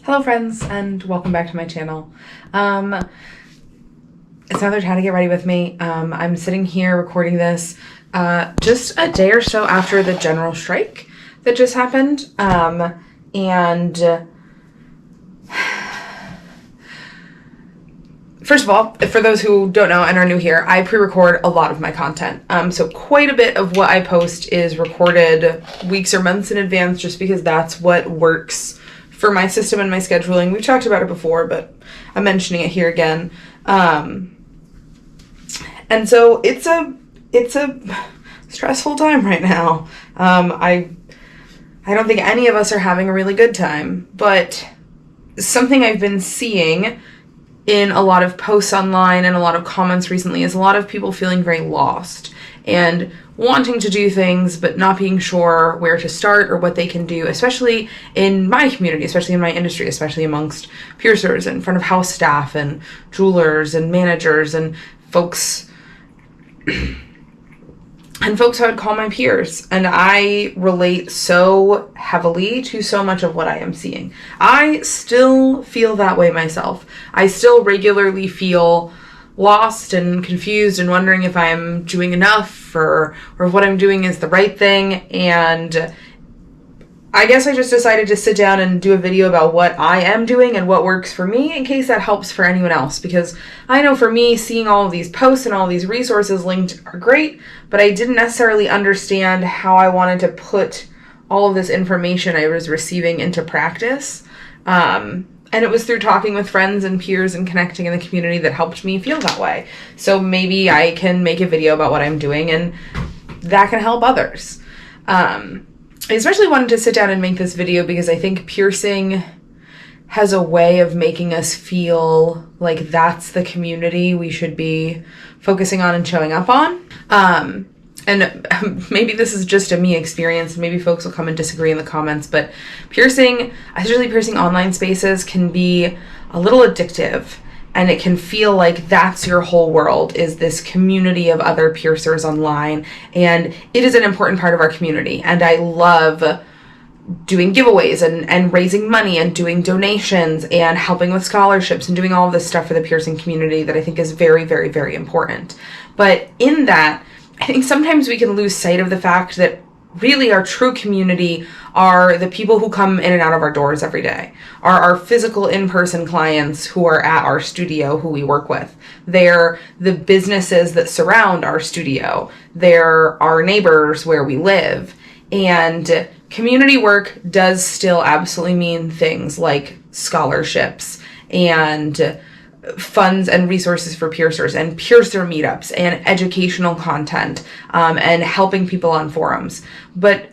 Hello friends, and welcome back to my channel. It's another time to get ready with me. I'm sitting here recording this just a day or so after the general strike that just happened. First of all, for those who don't know and are new here, I pre-record a lot of my content. So quite a bit of what I post is recorded weeks or months in advance just because that's what works for my system and my scheduling. We've talked about it before, but I'm mentioning it here again. And so it's a stressful time right now. I don't think any of us are having a really good time, but something I've been seeing in a lot of posts online and a lot of comments recently is a lot of people feeling very lost and wanting to do things but not being sure where to start or what they can do, especially in my community, especially in my industry, especially amongst piercers and front of house staff and jewelers and managers and folks and folks who I would call my peers. And I relate so heavily to so much of what I am seeing. I still feel that way myself. I still regularly feel lost and confused and wondering if I'm doing enough or if what I'm doing is the right thing. And I guess I just decided to sit down and do a video about what I am doing and what works for me in case that helps for anyone else. Because I know for me, seeing all of these posts and all these resources linked are great, but I didn't necessarily understand how I wanted to put all of this information I was receiving into practice. And it was through talking with friends and peers and connecting in the community that helped me feel that way. So maybe I can make a video about what I'm doing and that can help others. I especially wanted to sit down and make this video because I think piercing has a way of making us feel like that's the community we should be focusing on and showing up on. And maybe this is just a me experience. Maybe folks will come and disagree in the comments, but piercing, especially piercing online spaces, can be a little addictive. And it can feel like that's your whole world, is this community of other piercers online. And it is an important part of our community. And I love doing giveaways and raising money and doing donations and helping with scholarships and doing all of this stuff for the piercing community that I think is very, very, very important. But in that, I think sometimes we can lose sight of the fact that really our true community are the people who come in and out of our doors every day, are our physical in-person clients who are at our studio who we work with. They're the businesses that surround our studio. They're our neighbors where we live. And community work does still absolutely mean things like scholarships and funds and resources for piercers and piercer meetups and educational content and helping people on forums. But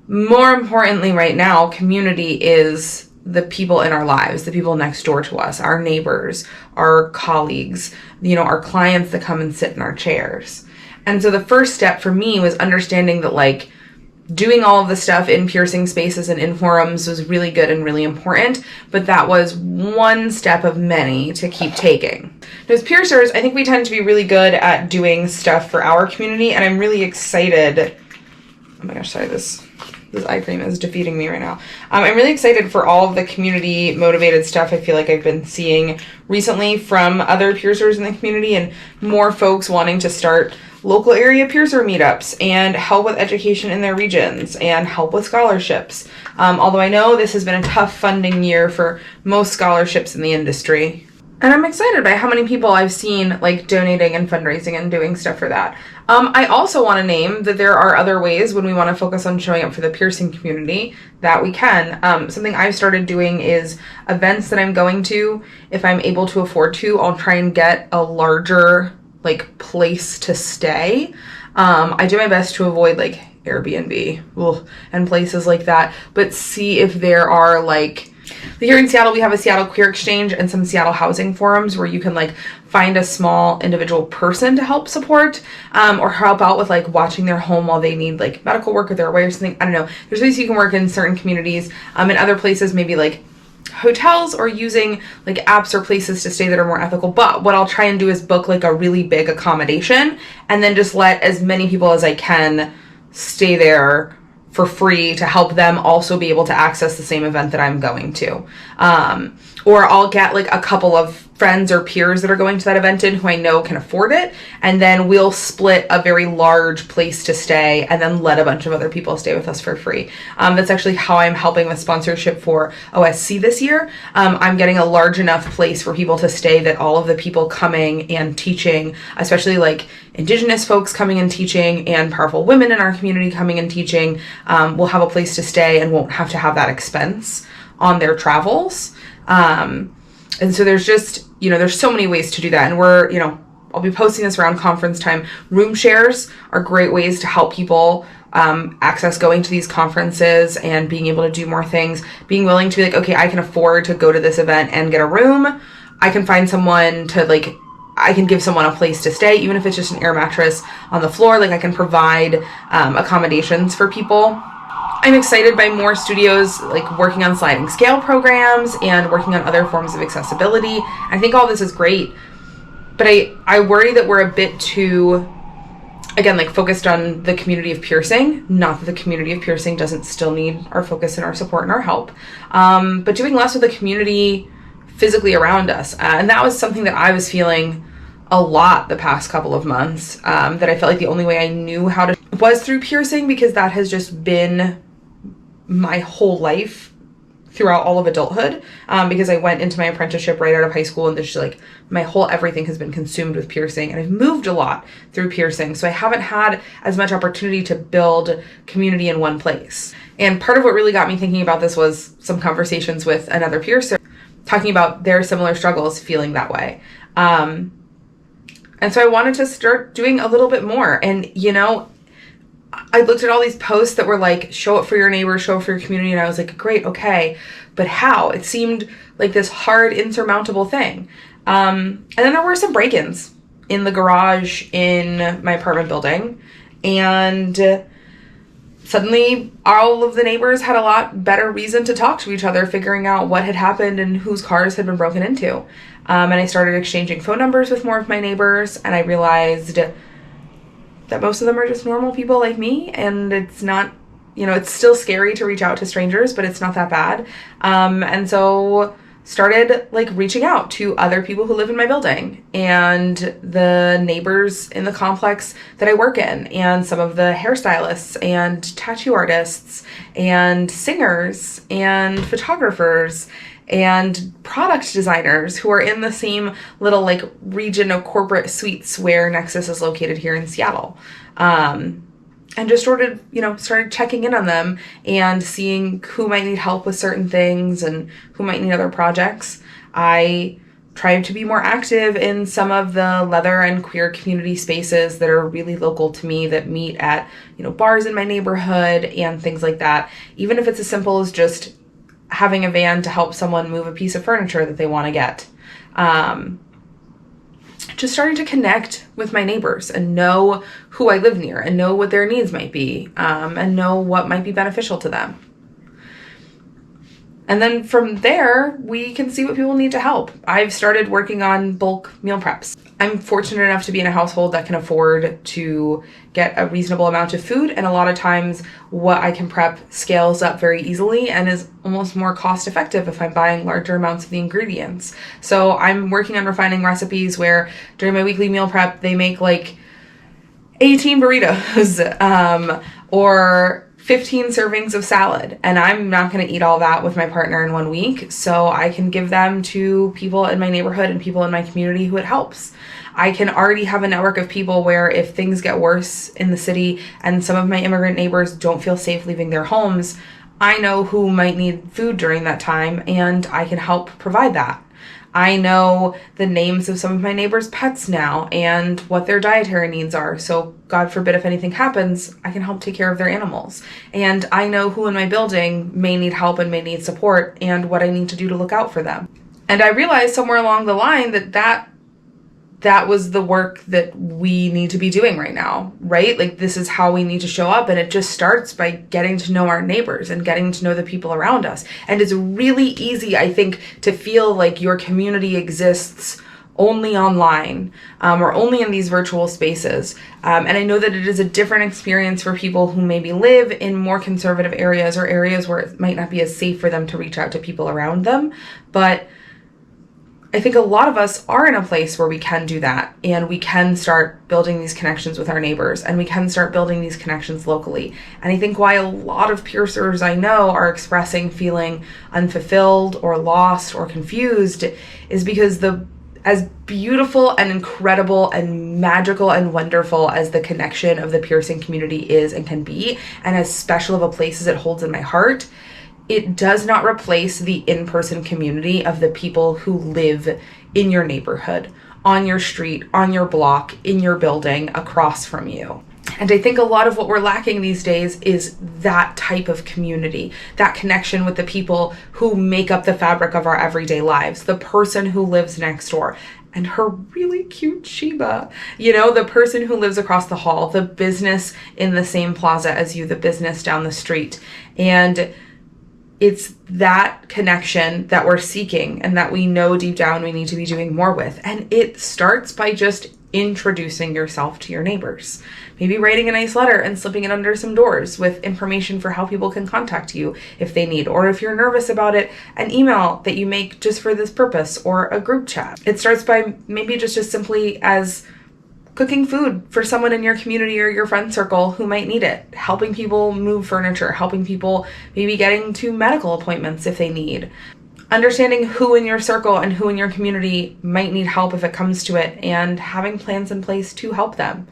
more importantly right now, community is the people in our lives, the people next door to us, our neighbors, our colleagues, our clients that come and sit in our chairs. And so the first step for me was understanding that doing all of the stuff in piercing spaces and in forums was really good and really important, but that was one step of many to keep taking. As piercers, I think we tend to be really good at doing stuff for our community, and I'm really excited. Oh my gosh, sorry, this eye cream is defeating me right now. I'm really excited for all of the community motivated stuff I feel like I've been seeing recently from other piercers in the community and more folks wanting to start local area piercer meetups and help with education in their regions and help with scholarships. Although I know this has been a tough funding year for most scholarships in the industry. And I'm excited by how many people I've seen donating and fundraising and doing stuff for that. I also want to name that there are other ways when we want to focus on showing up for the piercing community that we can. Something I've started doing is events that I'm going to, if I'm able to afford to, I'll try and get a larger place to stay. I do my best to avoid Airbnb and places like that, but see if there are here in Seattle, we have a Seattle Queer Exchange and some Seattle housing forums where you can find a small individual person to help support or help out with watching their home while they need medical work or they're away or something. I don't know. There's ways you can work in certain communities. In other places, maybe hotels or using apps or places to stay that are more ethical. But what I'll try and do is book a really big accommodation and then just let as many people as I can stay there for free to help them also be able to access the same event that I'm going to. Or I'll get like a couple of friends or peers that are going to that event in who I know can afford it, and then we'll split a very large place to stay and then let a bunch of other people stay with us for free. That's actually how I'm helping with sponsorship for OSC this year. I'm getting a large enough place for people to stay that all of the people coming and teaching, especially like Indigenous folks coming and teaching and powerful women in our community coming and teaching, will have a place to stay and won't have to have that expense on their travels. And so there's just, there's so many ways to do that. And I'll be posting this around conference time. Room shares are great ways to help people access going to these conferences and being able to do more things. Being willing to be like, okay, I can afford to go to this event and get a room. I can find someone I can give someone a place to stay, even if it's just an air mattress on the floor. Like I can provide accommodations for people. I'm excited by more studios like working on sliding scale programs and working on other forms of accessibility. I think all this is great, but I worry that we're a bit too, again, like focused on the community of piercing. Not that the community of piercing doesn't still need our focus and our support and our help, but doing less with the community physically around us. And that was something that I was feeling a lot the past couple of months, that I felt like the only way I knew how to was through piercing, because that has just been my whole life throughout all of adulthood, because I went into my apprenticeship right out of high school, and there's just like my whole everything has been consumed with piercing, and I've moved a lot through piercing, so I haven't had as much opportunity to build community in one place. And part of what really got me thinking about this was some conversations with another piercer talking about their similar struggles feeling that way. And so I wanted to start doing a little bit more. And I looked at all these posts that were like, show it for your neighbors, show it for your community. And I was like, great, okay. But how? It seemed like this hard, insurmountable thing. And then there were some break-ins in the garage in my apartment building. And suddenly all of the neighbors had a lot better reason to talk to each other, figuring out what had happened and whose cars had been broken into. And I started exchanging phone numbers with more of my neighbors. And I realized that most of them are just normal people like me, and it's not, it's still scary to reach out to strangers, but it's not that bad. And so started like reaching out to other people who live in my building and the neighbors in the complex that I work in, and some of the hairstylists and tattoo artists and singers and photographers and product designers who are in the same little like region of corporate suites where Nexus is located here in Seattle. And just started checking in on them and seeing who might need help with certain things and who might need other projects. I tried to be more active in some of the leather and queer community spaces that are really local to me, that meet at, bars in my neighborhood and things like that. Even if it's as simple as just having a van to help someone move a piece of furniture that they want to get. Just starting to connect with my neighbors and know who I live near and know what their needs might be, and know what might be beneficial to them. And then from there, we can see what people need to help. I've started working on bulk meal preps. I'm fortunate enough to be in a household that can afford to get a reasonable amount of food, and a lot of times what I can prep scales up very easily and is almost more cost effective if I'm buying larger amounts of the ingredients. So I'm working on refining recipes where during my weekly meal prep, they make like 18 burritos, or 15 servings of salad, and I'm not going to eat all that with my partner in 1 week, so I can give them to people in my neighborhood and people in my community who it helps. I can already have a network of people where if things get worse in the city and some of my immigrant neighbors don't feel safe leaving their homes, I know who might need food during that time, and I can help provide that. I know the names of some of my neighbors' pets now and what their dietary needs are. So God forbid if anything happens, I can help take care of their animals. And I know who in my building may need help and may need support and what I need to do to look out for them. And I realized somewhere along the line that was the work that we need to be doing right now, right? Like this is how we need to show up. And it just starts by getting to know our neighbors and getting to know the people around us. And it's really easy, I think, to feel like your community exists only online or only in these virtual spaces. And I know that it is a different experience for people who maybe live in more conservative areas or areas where it might not be as safe for them to reach out to people around them. But I think a lot of us are in a place where we can do that, and we can start building these connections with our neighbors, and we can start building these connections locally. And I think why a lot of piercers I know are expressing feeling unfulfilled or lost or confused is because as beautiful and incredible and magical and wonderful as the connection of the piercing community is and can be, and as special of a place as it holds in my heart, it does not replace the in-person community of the people who live in your neighborhood, on your street, on your block, in your building, across from you. And I think a lot of what we're lacking these days is that type of community, that connection with the people who make up the fabric of our everyday lives, the person who lives next door and her really cute Sheba, the person who lives across the hall, the business in the same plaza as you, the business down the street. And it's that connection that we're seeking and that we know deep down we need to be doing more with. And it starts by just introducing yourself to your neighbors. Maybe writing a nice letter and slipping it under some doors with information for how people can contact you if they need, or if you're nervous about it, an email that you make just for this purpose, or a group chat. It starts by maybe just as simply as cooking food for someone in your community or your friend circle who might need it, helping people move furniture, helping people maybe getting to medical appointments if they need, understanding who in your circle and who in your community might need help if it comes to it, and having plans in place to help them.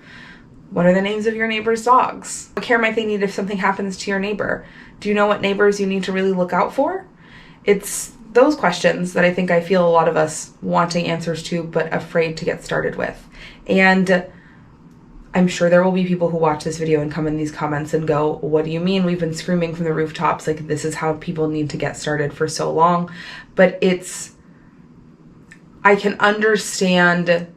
What are the names of your neighbors' dogs? What care might they need if something happens to your neighbor? Do you know what neighbors you need to really look out for? It's those questions that I feel a lot of us wanting answers to, but afraid to get started with. And I'm sure there will be people who watch this video and come in these comments and go, what do you mean? We've been screaming from the rooftops, like this is how people need to get started for so long. But I can understand,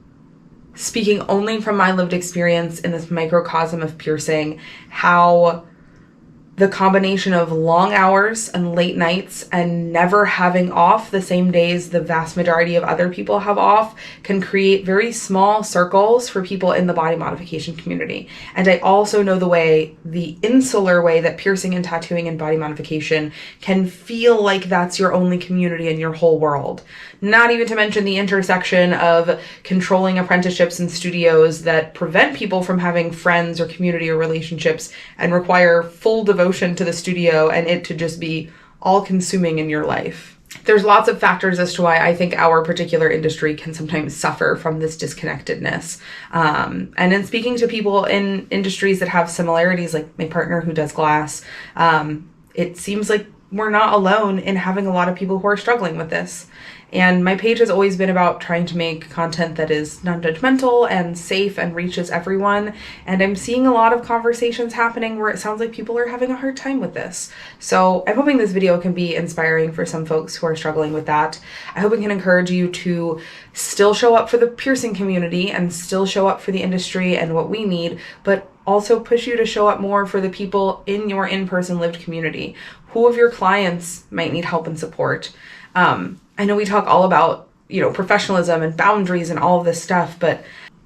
speaking only from my lived experience in this microcosm of piercing, how the combination of long hours and late nights and never having off the same days the vast majority of other people have off can create very small circles for people in the body modification community. And I also know the insular way that piercing and tattooing and body modification can feel like that's your only community in your whole world. Not even to mention the intersection of controlling apprenticeships and studios that prevent people from having friends or community or relationships and require full devotion to the studio and it to just be all-consuming in your life. There's lots of factors as to why I think our particular industry can sometimes suffer from this disconnectedness. And in speaking to people in industries that have similarities, like my partner who does glass, it seems like we're not alone in having a lot of people who are struggling with this. And my page has always been about trying to make content that is non-judgmental and safe and reaches everyone. And I'm seeing a lot of conversations happening where it sounds like people are having a hard time with this. So I'm hoping this video can be inspiring for some folks who are struggling with that. I hope it can encourage you to still show up for the piercing community and still show up for the industry and what we need, but also push you to show up more for the people in your in-person lived community. Who of your clients might need help and support? I know we talk all about, professionalism and boundaries and all of this stuff, but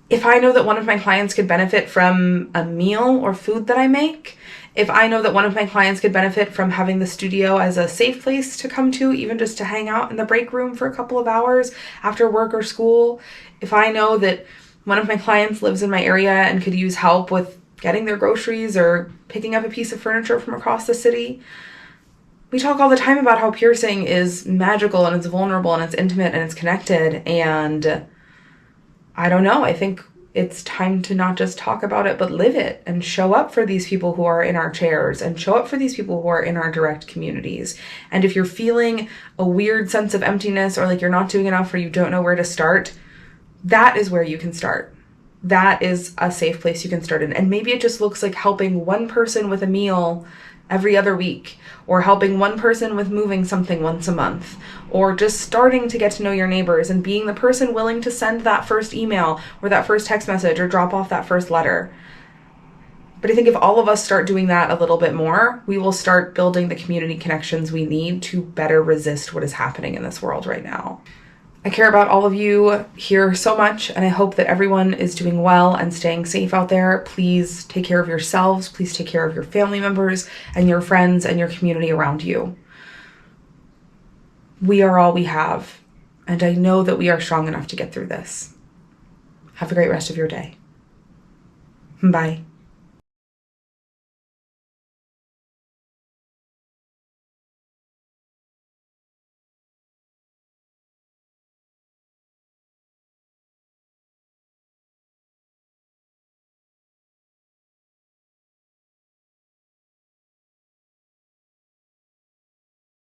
if I know that one of my clients could benefit from a meal or food that I make, if I know that one of my clients could benefit from having the studio as a safe place to come to, even just to hang out in the break room for a couple of hours after work or school, if I know that one of my clients lives in my area and could use help with getting their groceries or picking up a piece of furniture from across the city. We talk all the time about how piercing is magical and it's vulnerable and it's intimate and it's connected. And I don't know, I think it's time to not just talk about it, but live it and show up for these people who are in our chairs and show up for these people who are in our direct communities. And if you're feeling a weird sense of emptiness or like you're not doing enough or you don't know where to start, that is where you can start. That is a safe place you can start in. And maybe it just looks like helping one person with a meal every other week, or helping one person with moving something once a month, or just starting to get to know your neighbors and being the person willing to send that first email or that first text message or drop off that first letter. But I think if all of us start doing that a little bit more, we will start building the community connections we need to better resist what is happening in this world right now. I care about all of you here so much, and I hope that everyone is doing well and staying safe out there. Please take care of yourselves. Please take care of your family members and your friends and your community around you. We are all we have, and I know that we are strong enough to get through this. Have a great rest of your day. Bye.